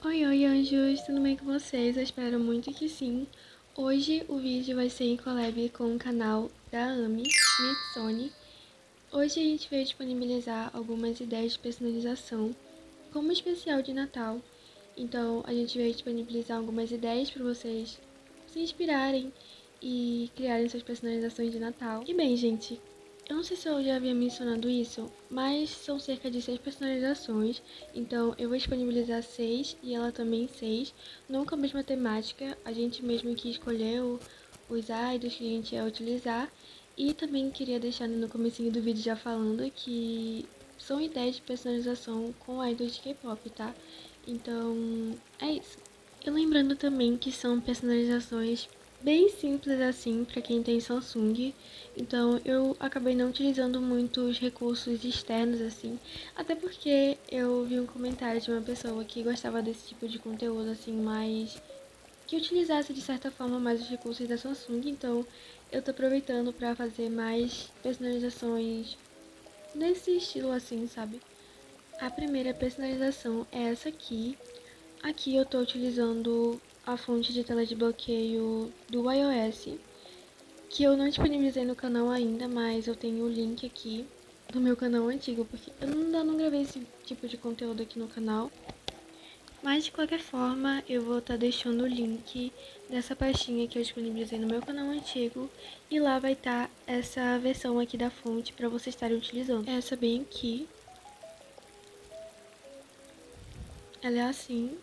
Oi, oi, anjos, tudo bem com vocês? Eu espero muito que sim. Hoje o vídeo vai ser em collab com o canal da Ami, Mitsoni. Hoje a gente veio disponibilizar algumas ideias de personalização como especial de Natal. Então a gente veio disponibilizar algumas ideias para vocês se inspirarem e criarem suas personalizações de Natal. E bem, gente, eu não sei se eu já havia mencionado isso, mas são cerca de 6 personalizações, então eu vou disponibilizar 6 e ela também 6, não com a mesma temática, a gente mesmo que escolheu os idols que a gente ia utilizar, e também queria deixar no comecinho do vídeo já falando que são ideias de personalização com idols de K-pop, tá? Então, é isso. E lembrando também que são personalizações bem simples assim para quem tem Samsung. Então, eu acabei não utilizando muitos recursos externos assim, até porque eu vi um comentário de uma pessoa que gostava desse tipo de conteúdo assim, mais que utilizasse de certa forma mais os recursos da Samsung. Então, eu tô aproveitando para fazer mais personalizações nesse estilo assim, sabe? A primeira personalização é essa aqui. Aqui eu estou utilizando a fonte de tela de bloqueio do iOS, que eu não disponibilizei no canal ainda, mas eu tenho o link aqui do meu canal antigo, porque eu ainda não gravei esse tipo de conteúdo aqui no canal. Mas de qualquer forma, eu vou estar deixando o link dessa pastinha que eu disponibilizei no meu canal antigo, e lá vai estar essa versão aqui da fonte para vocês estarem utilizando. Essa bem aqui, ela é assim.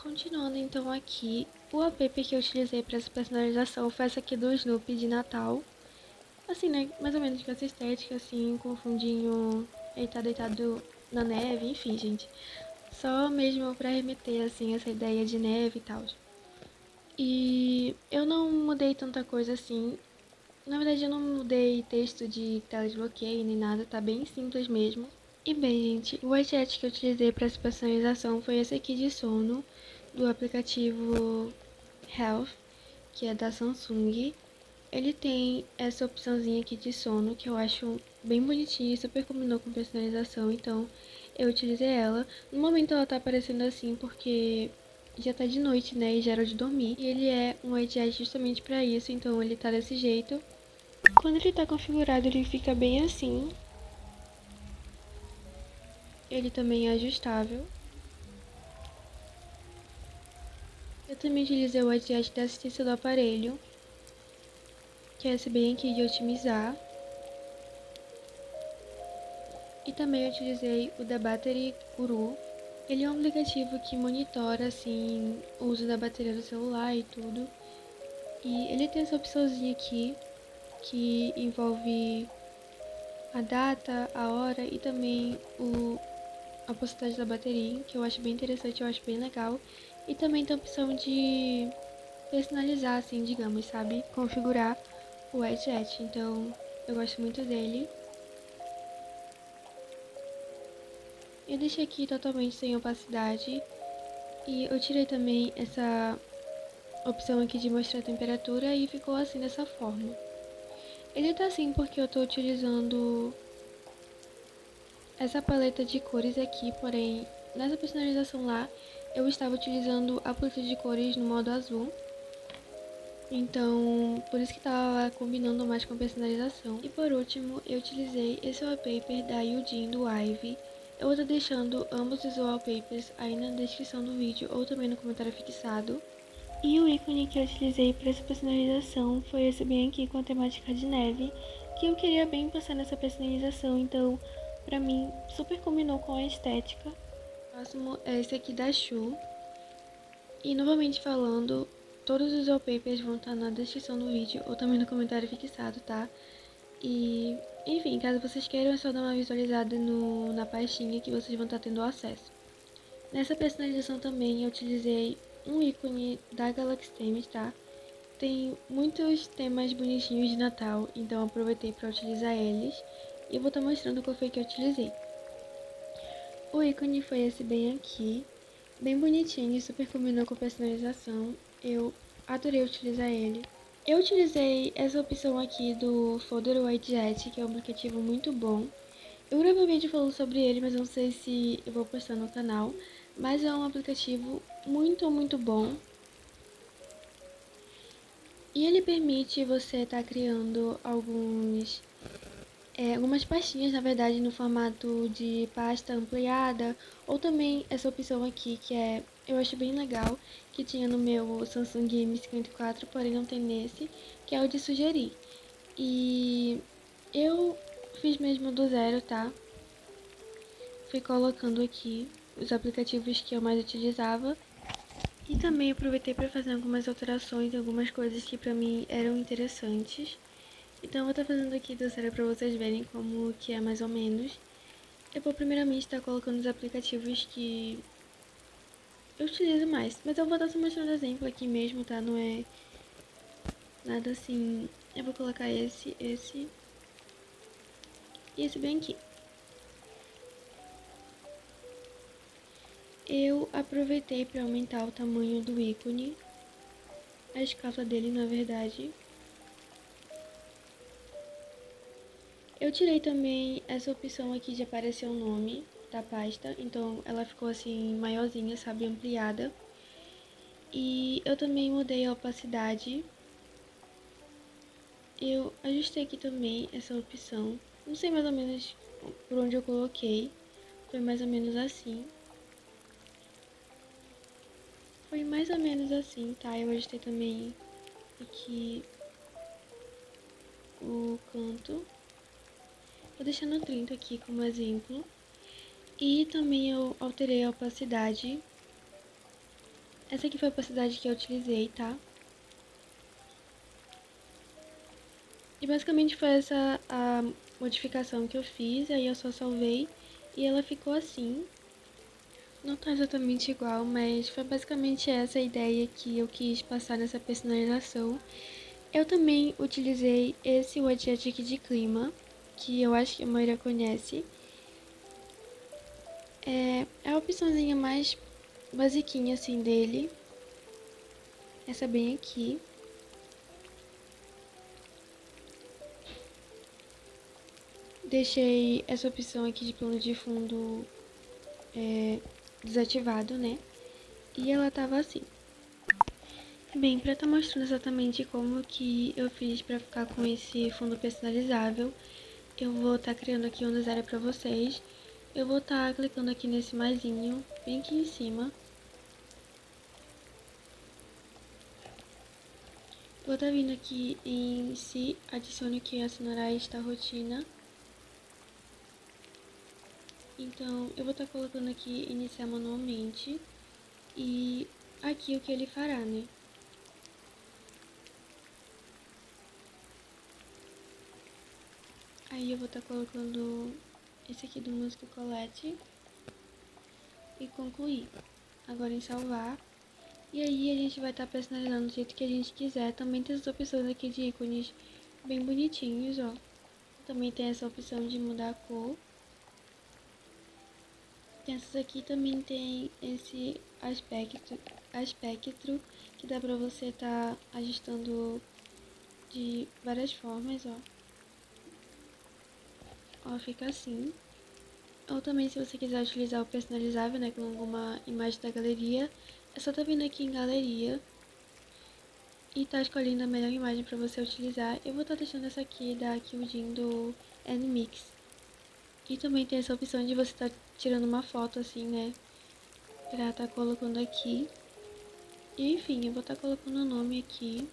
Continuando então aqui, o app que eu utilizei para essa personalização foi essa aqui do Snoopy de Natal. Assim, né, mais ou menos com essa estética, assim, com o fundinho, ele tá deitado na neve, enfim, gente. Só mesmo para remeter, assim, essa ideia de neve e tal. E eu não mudei tanta coisa assim. Na verdade, eu não mudei texto de tela de bloqueio nem nada, tá bem simples mesmo. E bem, gente, o widget que eu utilizei para essa personalização foi esse aqui de sono, do aplicativo Health, que é da Samsung. Ele tem essa opçãozinha aqui de sono, que eu acho bem bonitinha e super combinou com personalização, então eu utilizei ela. No momento ela tá aparecendo assim porque já tá de noite, né, e já era de dormir. E ele é um widget justamente para isso, então ele tá desse jeito. Quando ele tá configurado, ele fica bem assim. Ele também é ajustável. Eu também utilizei o widget da assistência do aparelho, que é esse bem aqui de otimizar. E também utilizei o da Battery Guru. Ele é um aplicativo que monitora assim o uso da bateria do celular e tudo. E ele tem essa opçãozinha aqui que envolve a data, a hora e também a porcentagem da bateria, que eu acho bem interessante, eu acho bem legal. E também tem a opção de personalizar, assim, digamos, sabe? Configurar o widget. Então, eu gosto muito dele. Eu deixei aqui totalmente sem opacidade. E eu tirei também essa opção aqui de mostrar a temperatura e ficou assim dessa forma. Ele tá assim porque eu tô utilizando essa paleta de cores aqui, porém nessa personalização lá eu estava utilizando a paleta de cores no modo azul. Então, por isso que tava combinando mais com a personalização. E por último, eu utilizei esse wallpaper da Yujin do Ivy. Eu vou estar deixando ambos os wallpapers aí na descrição do vídeo ou também no comentário fixado. E o ícone que eu utilizei para essa personalização foi esse bem aqui com a temática de neve, que eu queria bem passar nessa personalização, então pra mim super combinou com a estética. O próximo é esse aqui da Shu. E novamente falando, todos os wallpapers vão estar na descrição do vídeo ou também no comentário fixado, tá? E, enfim, caso vocês queiram, é só dar uma visualizada na pastinha que vocês vão estar tendo acesso. Nessa personalização também eu utilizei um ícone da Galaxy Themes, tá? Tem muitos temas bonitinhos de Natal, então aproveitei para utilizar eles. E eu vou estar mostrando qual foi que eu utilizei. O ícone foi esse bem aqui, bem bonitinho e super combinou com a personalização. Eu adorei utilizar ele. Eu utilizei essa opção aqui do Folder Widget, que é um aplicativo muito bom. Eu gravei um vídeo falando sobre ele, mas não sei se eu vou postar no canal. Mas é um aplicativo muito, muito bom. E ele permite você estar criando algumas pastinhas, na verdade, no formato de pasta ampliada, ou também essa opção aqui, eu acho bem legal, que tinha no meu Samsung M54, porém não tem nesse, que é o de sugerir. E eu fiz mesmo do zero, tá? Fui colocando aqui os aplicativos que eu mais utilizava. E também aproveitei para fazer algumas alterações, algumas coisas que pra mim eram interessantes. Então eu vou estar fazendo aqui do zero para vocês verem como que é mais ou menos. Eu vou primeiramente estar colocando os aplicativos que eu utilizo mais. Mas eu vou estar só mostrando exemplo aqui mesmo, tá? Não é nada assim. Eu vou colocar esse e esse bem aqui. Eu aproveitei para aumentar o tamanho do ícone, a escala dele na verdade. Eu tirei também essa opção aqui de aparecer o nome da pasta, então ela ficou assim maiorzinha, sabe, ampliada. E eu também mudei a opacidade. Eu ajustei aqui também essa opção. Não sei mais ou menos por onde eu coloquei. Foi mais ou menos assim. Foi mais ou menos assim, tá? Eu ajustei também aqui o canto. Vou deixar no 30 aqui como exemplo. E também eu alterei a opacidade. Essa aqui foi a opacidade que eu utilizei, tá? E basicamente foi essa a modificação que eu fiz. Aí eu só salvei e ela ficou assim. Não tá exatamente igual, mas foi basicamente essa a ideia que eu quis passar nessa personalização. Eu também utilizei esse widget aqui de clima, que eu acho que a maioria conhece. É a opçãozinha mais basiquinha assim dele. Essa bem aqui. Deixei essa opção aqui de plano de fundo desativado, né? E ela tava assim. Bem, pra estar mostrando exatamente como que eu fiz pra ficar com esse fundo personalizável, eu vou estar criando aqui um design pra vocês. Eu vou estar clicando aqui nesse maisinho, bem aqui em cima. Vou estar vindo aqui em se adicione que assinará esta rotina. Então, eu vou estar colocando aqui iniciar manualmente e aqui o que ele fará, né? Aí eu vou estar colocando esse aqui do Music Colette e concluir. Agora em salvar. E aí a gente vai estar personalizando do jeito que a gente quiser. Também tem essas opções aqui de ícones bem bonitinhos, ó. Também tem essa opção de mudar a cor. Essas aqui também tem esse aspecto que dá pra você estar ajustando de várias formas, ó. Ó, fica assim. Ou também se você quiser utilizar o personalizável, né, com alguma imagem da galeria, é só tá vindo aqui em galeria e tá escolhendo a melhor imagem pra você utilizar. Eu vou estar deixando essa aqui da Kyujin do NMix. E também tem essa opção de você estar tirando uma foto assim, né, pra estar colocando aqui. E enfim, eu vou estar colocando o nome aqui.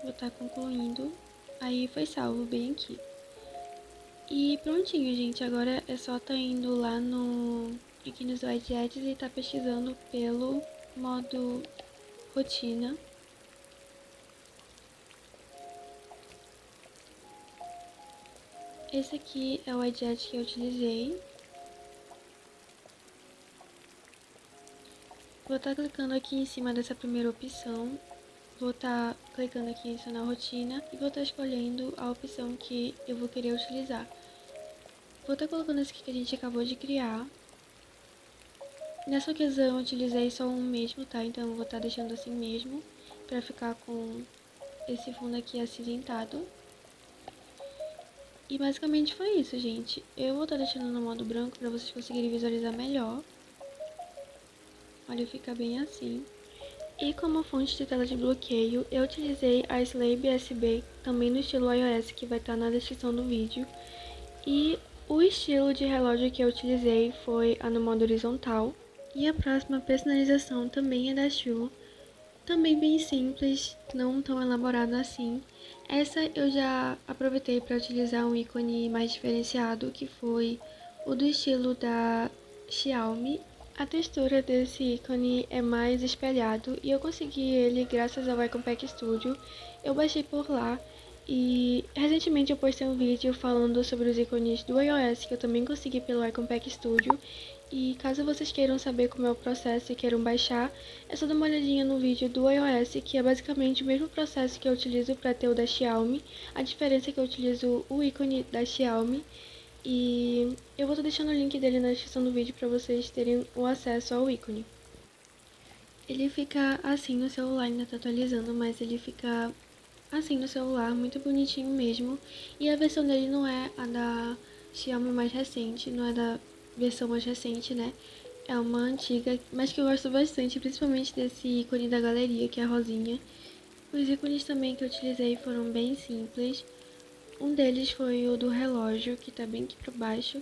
Vou estar concluindo. Aí foi salvo bem aqui. E prontinho, gente. Agora é só tá indo lá aqui nos widgets e tá pesquisando pelo modo rotina. Esse aqui é o widget que eu utilizei. Vou estar clicando aqui em cima dessa primeira opção. Vou estar clicando aqui em adicionar rotina e vou estar escolhendo a opção que eu vou querer utilizar. Vou estar colocando esse aqui que a gente acabou de criar. Nessa ocasião eu utilizei só um mesmo, tá? Então eu vou estar deixando assim mesmo, pra ficar com esse fundo aqui acinzentado. E basicamente foi isso, gente. Eu vou estar deixando no modo branco para vocês conseguirem visualizar melhor. Olha, fica bem assim. E como fonte de tela de bloqueio, eu utilizei a Slave SB, também no estilo iOS, que vai estar na descrição do vídeo. E o estilo de relógio que eu utilizei foi a no modo horizontal. E a próxima personalização também é da Shu, também bem simples, não tão elaborada assim. Essa eu já aproveitei para utilizar um ícone mais diferenciado, que foi o do estilo da Xiaomi. A textura desse ícone é mais espelhado e eu consegui ele graças ao Icon Pack Studio. Eu baixei por lá e recentemente eu postei um vídeo falando sobre os ícones do iOS que eu também consegui pelo Icon Pack Studio. E caso vocês queiram saber como é o processo e queiram baixar, é só dar uma olhadinha no vídeo do iOS, que é basicamente o mesmo processo que eu utilizo para ter o da Xiaomi. A diferença é que eu utilizo o ícone da Xiaomi. E eu vou estar deixando o link dele na descrição do vídeo para vocês terem o acesso ao ícone. Ele fica assim no celular, ainda tá atualizando, mas ele fica assim no celular, muito bonitinho mesmo. E a versão dele não é a da Xiaomi mais recente, não é da versão mais recente, né? É uma antiga, mas que eu gosto bastante, principalmente desse ícone da galeria, que é a rosinha. Os ícones também que eu utilizei foram bem simples. Um deles foi o do relógio, que tá bem aqui pra baixo.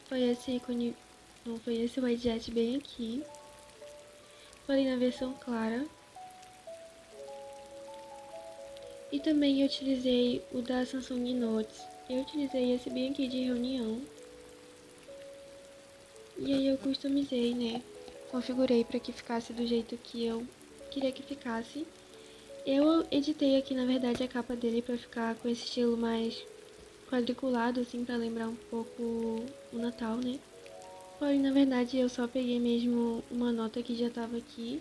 Foi esse ícone, não foi esse widget bem aqui. Foi na versão clara. E também eu utilizei o da Samsung Notes. Eu utilizei esse bem aqui de reunião. E aí eu customizei, né? Configurei para que ficasse do jeito que eu queria que ficasse. Eu editei aqui, na verdade, a capa dele para ficar com esse estilo mais quadriculado, assim, para lembrar um pouco o Natal, né? Porém, na verdade, eu só peguei mesmo uma nota que já estava aqui.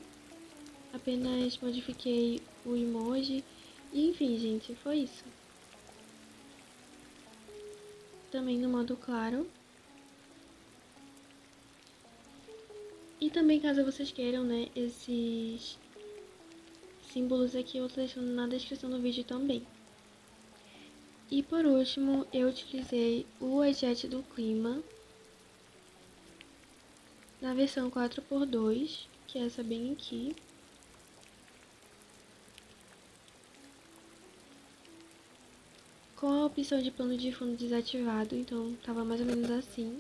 Apenas modifiquei o emoji. E enfim, gente, foi isso. Também no modo claro. E também, caso vocês queiram, né, esses símbolos aqui eu tô deixando na descrição do vídeo também. E por último, eu utilizei o widget do clima na versão 4x2, que é essa bem aqui. Com a opção de plano de fundo desativado, então tava mais ou menos assim.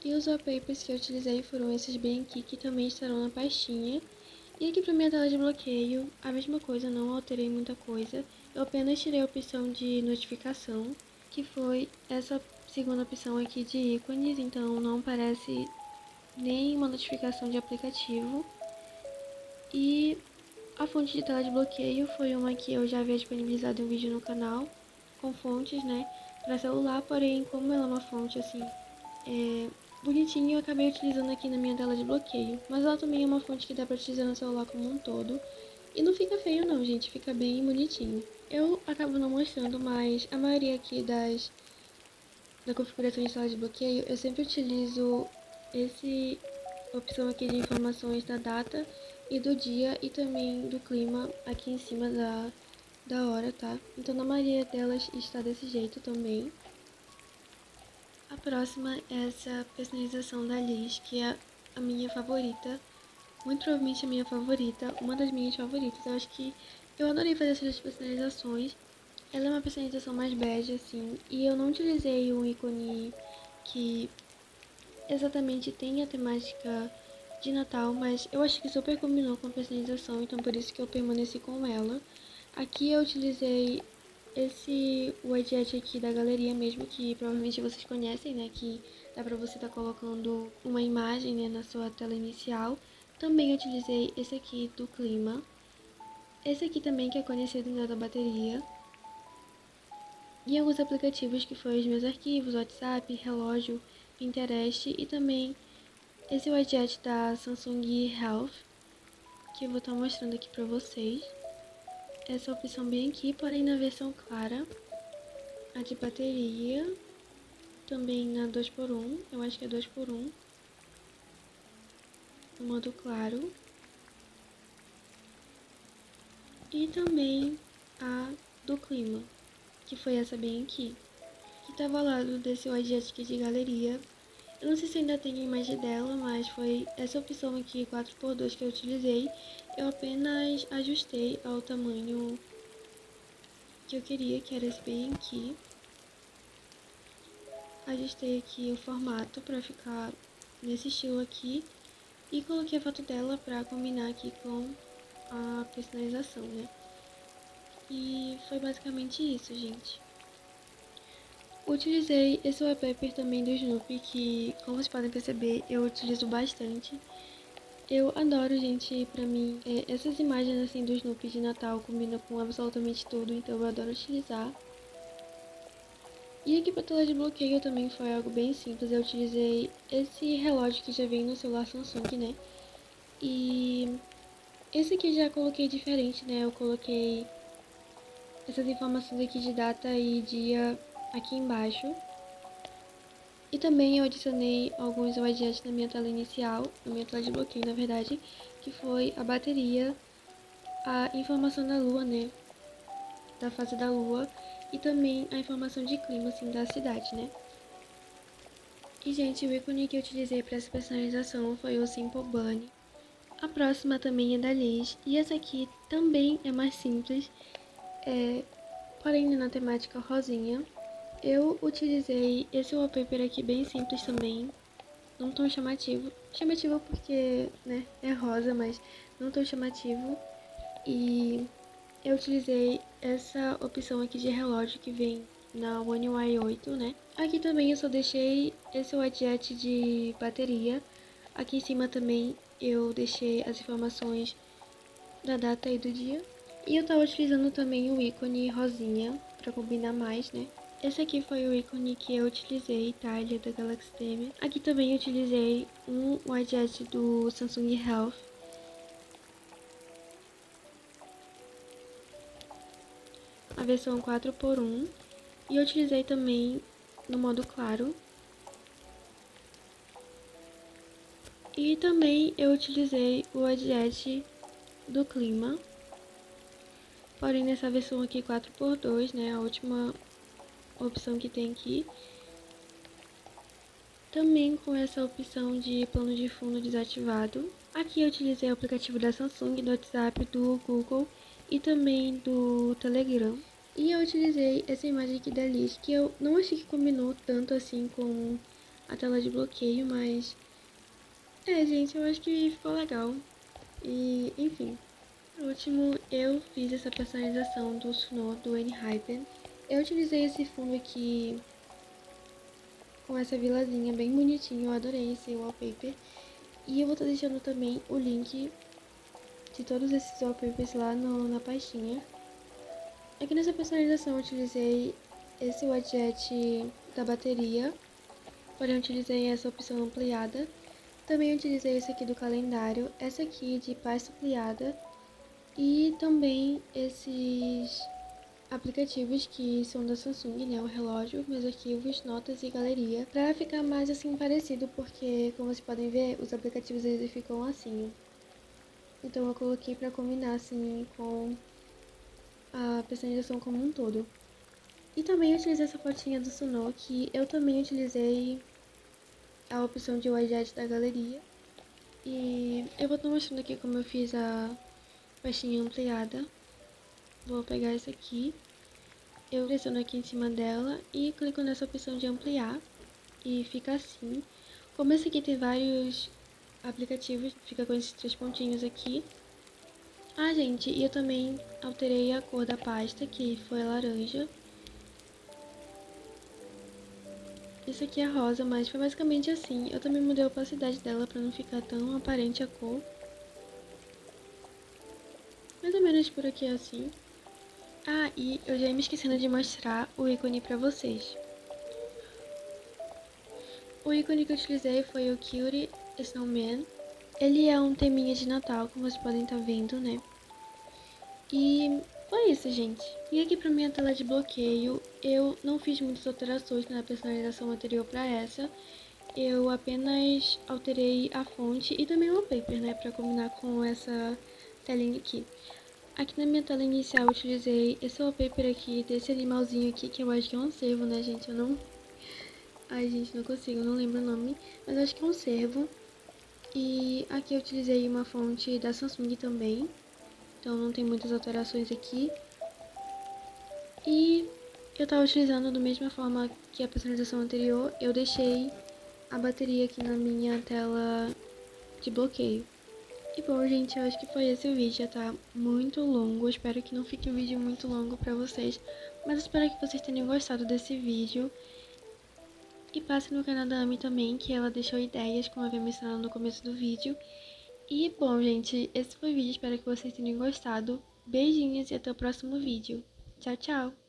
E os wallpapers que eu utilizei foram esses bem aqui, que também estarão na pastinha. E aqui pra minha tela de bloqueio, a mesma coisa, não alterei muita coisa. Eu apenas tirei a opção de notificação, que foi essa segunda opção aqui de ícones, então não aparece nenhuma notificação de aplicativo. E a fonte de tela de bloqueio foi uma que eu já havia disponibilizado em um vídeo no canal, com fontes, né, para celular, porém, como ela é uma fonte assim, bonitinha, eu acabei utilizando aqui na minha tela de bloqueio. Mas ela também é uma fonte que dá para utilizar no celular como um todo. E não fica feio não, gente, fica bem bonitinho. Eu acabo não mostrando, mas a maioria aqui da configuração de tela de bloqueio, eu sempre utilizo esse opção aqui de informações da data e do dia e também do clima aqui em cima da hora, tá? Então na maioria delas está desse jeito também. A próxima é essa personalização da Liz, que é a minha favorita. Muito provavelmente a minha favorita, uma das minhas favoritas. Eu acho que eu adorei fazer essas personalizações. Ela é uma personalização mais bege, assim, e eu não utilizei um ícone que exatamente tem a temática de Natal, mas eu acho que super combinou com a personalização, então por isso que eu permaneci com ela. Aqui eu utilizei esse widget aqui da galeria mesmo, que provavelmente vocês conhecem, né, que dá pra você estar colocando uma imagem, né, na sua tela inicial. Também utilizei esse aqui do clima. Esse aqui também que é conhecido, né, da bateria. E alguns aplicativos que foram os meus arquivos, WhatsApp, relógio, Pinterest e também esse widget da Samsung Health, que eu vou estar mostrando aqui pra vocês. Essa opção bem aqui, porém na versão clara. A de bateria, também na 2x1, eu acho que é 2x1. No modo claro. E também a do clima. que foi essa bem aqui, que tava ao lado desse widget aqui de galeria. Eu não sei se ainda tem a imagem dela, mas foi essa opção aqui 4x2 que eu utilizei. Eu apenas ajustei ao tamanho que eu queria, que era esse bem aqui. Ajustei aqui o formato para ficar nesse estilo aqui. E coloquei a foto dela para combinar aqui com a personalização, né? E foi basicamente isso, gente. Utilizei esse wallpaper também do Snoopy, que, como vocês podem perceber, eu utilizo bastante. Eu adoro, gente, pra mim, essas imagens assim do Snoopy de Natal combinam com absolutamente tudo, então eu adoro utilizar. E aqui pra tela de bloqueio também foi algo bem simples, eu utilizei esse relógio que já vem no celular Samsung, né? E esse aqui já coloquei diferente, né? Eu coloquei essas informações aqui de data e dia aqui embaixo. E também eu adicionei alguns widgets na minha tela inicial, na minha tela de bloqueio, na verdade, que foi a bateria, a informação da lua, né? Da fase da lua e também a informação de clima, assim, da cidade, né? E, gente, o ícone que eu utilizei para essa personalização foi o Simple Bunny. A próxima também é da Liz, e essa aqui também é mais simples, porém na temática rosinha. Eu utilizei esse wallpaper aqui bem simples também, não tão chamativo. Chamativo porque, né, é rosa, mas não tão chamativo. E eu utilizei essa opção aqui de relógio que vem na One UI 8, né? Aqui também eu só deixei esse widget de bateria. Aqui em cima também eu deixei as informações da data e do dia. E eu tava utilizando também o ícone rosinha para combinar mais, né? Esse aqui foi o ícone que eu utilizei, tá? Ele é da Galaxy Tab. Aqui também eu utilizei um widget do Samsung Health. A versão 4x1. E eu utilizei também no modo claro. E também eu utilizei o widget do clima. Porém, nessa versão aqui 4x2, né? A última opção que tem aqui. Também com essa opção de plano de fundo desativado. Aqui eu utilizei o aplicativo da Samsung, do WhatsApp, do Google e também do Telegram. E eu utilizei essa imagem aqui da Liz, que eu não achei que combinou tanto assim com a tela de bloqueio, mas... gente, eu acho que ficou legal. E, enfim. Por último, eu fiz essa personalização do Suno, do Enhypen. Eu utilizei esse fundo aqui com essa vilazinha bem bonitinho, eu adorei esse wallpaper. E eu vou estar deixando também o link de todos esses wallpapers lá na pastinha. Aqui nessa personalização eu utilizei esse widget da bateria, porém eu utilizei essa opção ampliada. Também utilizei esse aqui do calendário, essa aqui de pasta ampliada e também esses aplicativos que são da Samsung, né, o relógio, meus arquivos, notas e galeria, pra ficar mais assim parecido, porque como vocês podem ver, os aplicativos eles ficam assim. Então eu coloquei pra combinar assim com a personalização como um todo. E também eu utilizei essa fotinha do Suno, que eu também utilizei a opção de widget da galeria. E eu vou estar mostrando aqui como eu fiz a pastinha ampliada. Vou pegar essa aqui, eu pressiono aqui em cima dela e clico nessa opção de ampliar. E fica assim. Como esse aqui tem vários aplicativos, fica com esses 3 pontinhos aqui. Ah, gente, e eu também alterei a cor da pasta, que foi laranja. Isso aqui é rosa, mas foi basicamente assim. Eu também mudei a opacidade dela pra não ficar tão aparente a cor. Mais ou menos por aqui é assim. Ah, e eu já ia me esquecendo de mostrar o ícone pra vocês. O ícone que eu utilizei foi o Cutie Snowman. Ele é um teminha de Natal, como vocês podem estar vendo, né? E foi isso, gente. E aqui pra minha tela de bloqueio, eu não fiz muitas alterações na personalização anterior pra essa. Eu apenas alterei a fonte e também o wallpaper, né? Pra combinar com essa telinha aqui. Aqui na minha tela inicial eu utilizei esse wallpaper aqui, desse animalzinho aqui, que eu acho que é um cervo, né, gente? Eu não... Ai, gente, não consigo, não lembro o nome, mas acho que é um cervo. E aqui eu utilizei uma fonte da Samsung também, então não tem muitas alterações aqui. E eu tava utilizando da mesma forma que a personalização anterior, eu deixei a bateria aqui na minha tela de bloqueio. E bom, gente, eu acho que foi esse o vídeo, já tá muito longo, eu espero que não fique um vídeo muito longo pra vocês, mas eu espero que vocês tenham gostado desse vídeo. E passe no canal da Ami também, que ela deixou ideias, como eu havia mencionado no começo do vídeo. E bom, gente, esse foi o vídeo, espero que vocês tenham gostado. Beijinhos e até o próximo vídeo. Tchau, tchau!